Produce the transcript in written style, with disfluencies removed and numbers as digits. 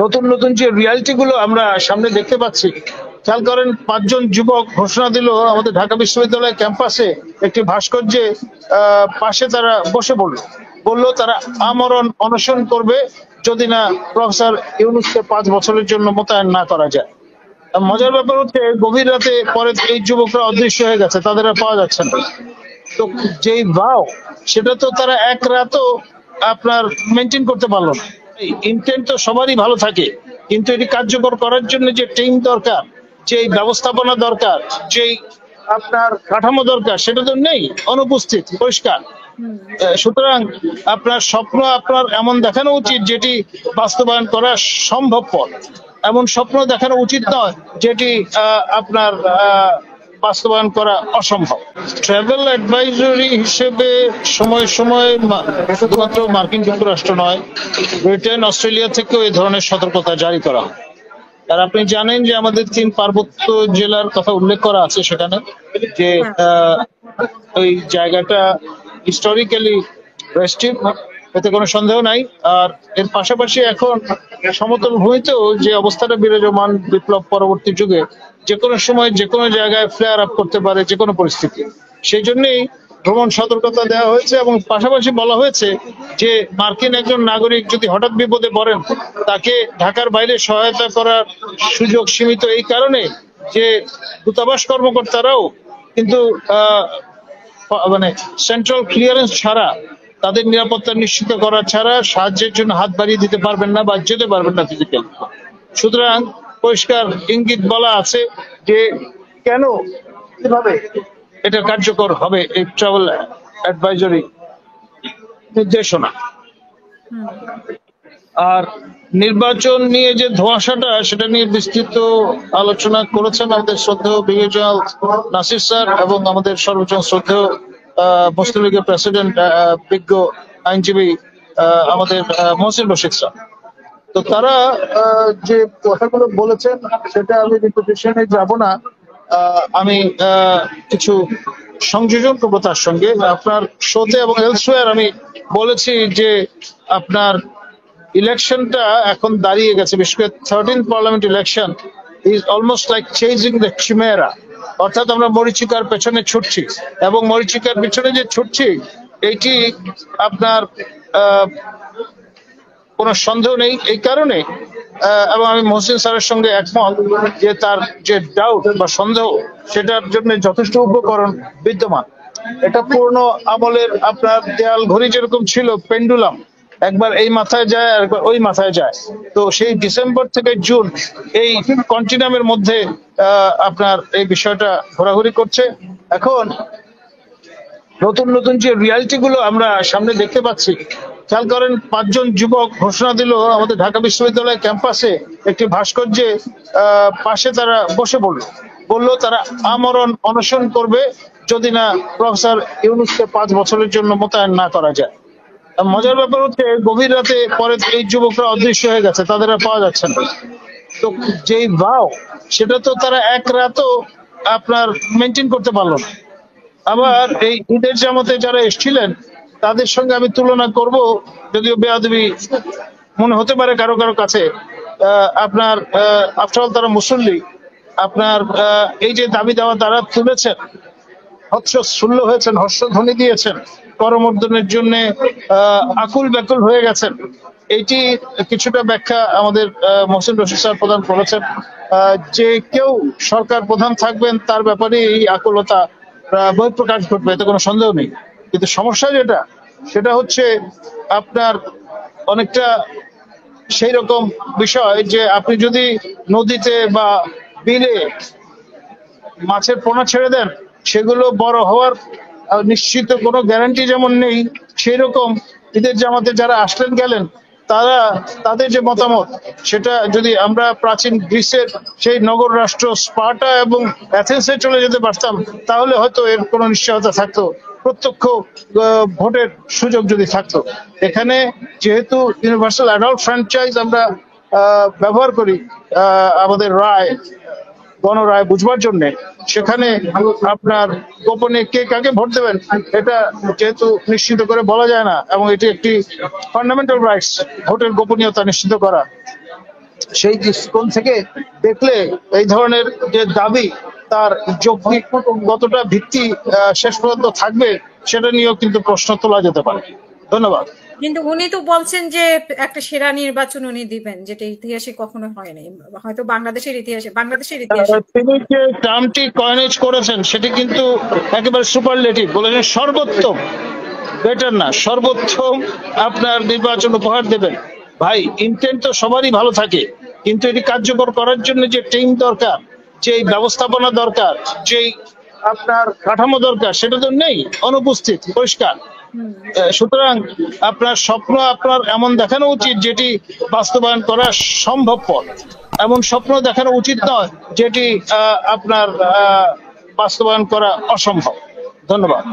নতুন নতুন যে রিয়ালিটি গুলো আমরা সামনে দেখতে পাচ্ছি, খেয়াল করেন 5 জন যুবক ঘোষণা দিল আমাদের ঢাকা বিশ্ববিদ্যালয় ক্যাম্পাসে একটি ভাস্কর্যে পাশে তারা বসে বললো তারা আমরণ অনশন করবে যদি না প্রফেসর ইউনূসকে 5 বছরের জন্য মোতায়েন না করা যায়। মজার ব্যাপার হচ্ছে গভীর রাতে পরে এই যুবকরা অদৃশ্য হয়ে গেছে, তাদের আর পাওয়া যাচ্ছে না। তো যেই ভাও সেটা তো তারা এক রাতও আপনার মেনটেন করতে পারলো না। ইন্টেন্ট তো সবারই ভালো থাকে, কিন্তু এটি কার্যকর করার জন্য যে টিম দরকার, যে ব্যবস্থাপনা দরকার, যে আপনার কাঠামো দরকার, সেটা তো নেই, অনুপস্থিত, পরিষ্কার। সুতরাং আপনার স্বপ্ন আপনার এমন দেখানো উচিত যেটি বাস্তবায়ন করা সম্ভবপর, এমন স্বপ্ন দেখানো উচিত নয় যেটি আপনার বাস্তবায়ন করা অসম্ভব। ট্রাভেল অ্যাডভাইজরি হিসেবে সময় সময় শুধুমাত্র মার্কিন যুক্তরাষ্ট্র নয়, ব্রিটেন, অস্ট্রেলিয়া থেকেও এই ধরনের সতর্কতা জারি করা হয়। আর আপনি জানেন যে আমাদের 3 পার্বত্য জেলার কথা উল্লেখ করা আছে সেখানে, যে ওই জায়গাটা হিস্টোরিক্যালি রেস্ট্রিক্ট, এতে কোনো সন্দেহ নাই। আর এর পাশাপাশি এখন সমতল ভূমিতেও যে অবস্থাটা বিরাজমান বিপ্লব পরবর্তী যুগে, যে কোনো সময় যে কোনো জায়গায় ফ্লেয়ার আপ করতে পারে যে কোনো পরিস্থিতি। সেই জন্যই ভ্রমণ সতর্কতা দেওয়া হয়েছে এবং পাশাপাশি বলা হয়েছে যে মার্কিন একজন নাগরিক যদি হঠাৎ বিপদে পড়েন, তাকে ঢাকার বাইরে সহায়তা করার সুযোগ সীমিত এই কারণে যে দূতাবাস কর্মকর্তারাও কিন্তু মানে সেন্ট্রাল ক্লিয়ারেন্স ছাড়া, তাদের নিরাপত্তা নিশ্চিত করা ছাড়া সাহায্যের জন্য হাত বাড়িয়ে দিতে পারবেন না বা যেতে পারবেন না ফিজিক্যালি। সুতরাং পরিষ্কার ইঙ্গিত বলা আছে যে কেন, কিভাবে এটা কার্যকর হবে এই ট্রাভেল অ্যাডভাইজরি নির্দেশনা। আর নির্বাচন নিয়ে যে ধোঁয়াশাটা, সেটা নিয়ে বিস্তৃত আলোচনা করেছেন আমাদের শ্রদ্ধেয় ব্রিগেডিয়ার নাসির স্যার এবং আমাদের সর্বোচ্চ শ্রদ্ধেয় মুসলিম লীগের প্রেসিডেন্ট, বিজ্ঞ আইনজীবী আমাদের মহসিন রশিদ স্যার। তো তারা যে কথাগুলো বলেছেন সেটা আমি রিপিটিশনে যাব না, আমি কিছু সংযোজন করবো তার সঙ্গে। আপনার শোতে এবং এলসওয়্যার আমি বলেছি যে আপনার ইলেকশনটা এখন দাঁড়িয়ে গেছে, বিশেষ করে 13th parliament election is almost like chasing the chimera, অর্থাৎ আমরা মরীচিকার পেছনে ছুটছি, এবং মরীচিকার পেছনে যে ছুটছি এইটি আপনার কোনো সন্দেহ নেই। এই কারণে এবং আমি মহসিন স্যারের সঙ্গে একমত যে তার যে ডাউট বা সন্দেহ, সেটার জন্য যথেষ্ট উপকরণ বিদ্যমান। এটা পুরনো আমলের আপনার দেয়াল ঘড়ি যেরকম ছিল, পেন্ডুলাম, একবার এই মাথায় যায় আর একবার ওই মাথায় যায়। তো সেই ডিসেম্বর থেকে জুন এই কন্টিনামের মধ্যে আপনার এই বিষয়টা ঘোরাঘুরি করছে। এখন নতুন নতুন যে রিয়ালিটি গুলো আমরা সামনে দেখতে পাচ্ছি, খেয়াল করেন 5 জন যুবক ঘোষণা দিল আমাদের ঢাকা বিশ্ববিদ্যালয় ক্যাম্পাসে একটি ভাস্কর্যে পাশে তারা বসে বললো তারা আমরণ অনশন করবে যদি না প্রফেসর ইউনূসকে 5 বছরের জন্য মোতায়েন না করা যায়। মজার ব্যাপার হচ্ছে গভীর রাতে পরে এই যুবকরা অদৃশ্য হয়ে গেছে, তাদের আর পাওয়া যাচ্ছে না। তো যেই ভাও সেটা তো তারা এক রাতও আপনার মেনটেন করতে পারলো না। আবার এই ঈদের জামাতে যারা এসেছিলেন তাদের সঙ্গে আমি তুলনা করব, যদিও বেয়াদবি মনে হতে পারে কারো কারো কাছে। আপনার আফটার অল তারা মুসল্লি, আপনার এই যে দাবি দেওয়া তারা তুলেছেন, হর্ষোল্ল হয়েছেন, হর্ষধ্বনি দিয়েছেন, করমর্দনের জন্য আকুল ব্যাকুল হয়ে গেছেন। এইটি কিছুটা ব্যাখ্যা আমাদের মহসিন রশিদ স্যার প্রদান করেছেন, যে কেউ সরকার প্রধান থাকবেন তার ব্যাপারে এই আকুলতা বহিঃপ্রকাশ ঘটবে, এতে কোনো সন্দেহ নেই। কিন্তু সমস্যা যেটা, সেটা হচ্ছে আপনার অনেকটা সেই রকম বিষয় যে আপনি যদি নদীতে বা বিলে মাছের পোনা ছেড়ে দেন, সেগুলো বড় হওয়ার নিশ্চিত কোনো গ্যারান্টি যেমন নেই, সেই রকম ঈদের জামাতে যারা আসলেন গেলেন, তারা তাদের যে মতামত, সেটা যদি আমরা প্রাচীন গ্রিসের সেই নগর রাষ্ট্র স্পার্টা এবং অ্যাথেন্সে চলে যেতে পারতাম, তাহলে হয়তো এর কোনো নিশ্চয়তা থাকতো, প্রত্যক্ষ ভোটের সুযোগ যদি থাকতো। এখানে যেহেতু ইউনিভার্সাল অ্যাডাল্ট ফ্র্যাঞ্চাইজ আমরা ব্যবহার করি আমাদের রায়, গণরায় বুঝবার জন্য, সেখানে আপনার গোপনে কে কাকে ভোট দেবেন এটা যেহেতু নিশ্চিত করে বলা যায় না, এবং এটি একটি ফান্ডামেন্টাল রাইটস, ভোটের গোপনীয়তা নিশ্চিত করা। সেই দৃষ্টিকোণ থেকে দেখলে এই ধরনের যে দাবি তার যৌক্তিক কতটা ভিত্তি শেষ পর্যন্ত থাকবে সেটা নিয়েও কিন্তু প্রশ্ন তোলা যেতে পারে। ধন্যবাদ। কিন্তু উনি তো বলছেন যে একটা সেরা নির্বাচন উনি দিবেন, যেটা ইতিহাসে কখনো হয়নি, হয়তো বাংলাদেশের ইতিহাসে তিনি যে টার্মটি কয়েনেজ করেছেন সেটি কিন্তু একেবারে সুপারলেটিভ, বলেছেন সর্বোত্তম, বেটার না, সর্বোত্তম আপনার নির্বাচন উপহার দেবেন। ভাই, ইন্টেন্ট তো সবারই ভালো থাকে, কিন্তু এটি কার্যকর করার জন্য যে টিম দরকার, যে ব্যবস্থাপনা দরকার, যেই আপনার কাঠামো দরকার, সেটা তো নেই, অনুপস্থিত, পরিষ্কার। সুতরাং আপনার স্বপ্ন আপনার এমন দেখানো উচিত যেটি বাস্তবায়ন করা সম্ভবপর, এমন স্বপ্ন দেখানো উচিত নয় যেটি আপনার বাস্তবায়ন করা অসম্ভব। ধন্যবাদ।